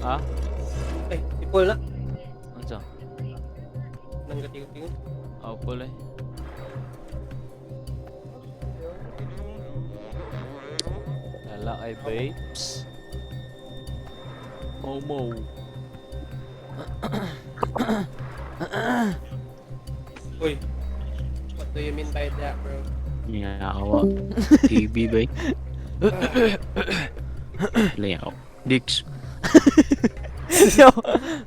Ha? Ay, si Paul na. Unsa? Nang gating-ting. Ako pala eh. Lala kay babes. Momo. Uy, what do you mean by that, bro? Yawa. TV ba? Layaw. Dix. Yo,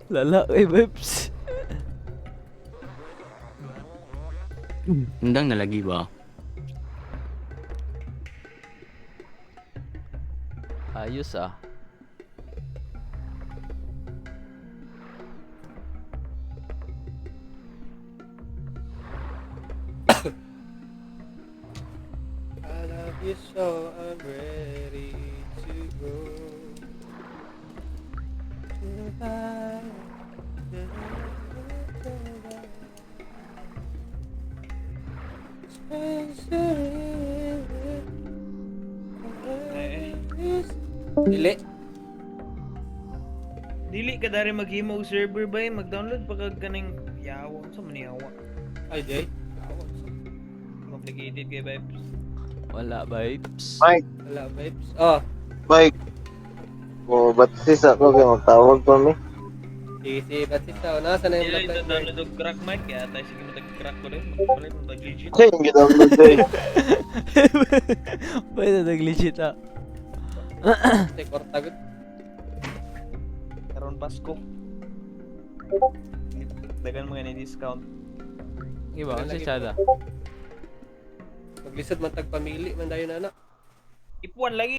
lala kay babes. Hindang nalagi ba? Ayos ah. I love you so I'm ready to go to the fire. Dili. Dili ka dari maghimo og server ba mag-download pa kag kaning yawa sa maniyawa. Ay, Jay. Complicated kay vibes. Wala babes. Mike, Wala vibes. Oh, Mike. O, ba't sis ako kayo magtawag pa mi? sige, ba't ito? Nasa na yung Dili black ito light? download og crack mic kaya tayo sige matag-crack ko rin. Magpalit mo legit. Kasi yung ginownload eh. Pwede nag-legit ah. Kasi kortagod. Karon Pasko. Dagan mga ni discount. Iba, ano si Chada? Maglisod man tagpamili man dayon na. Ipuan lagi.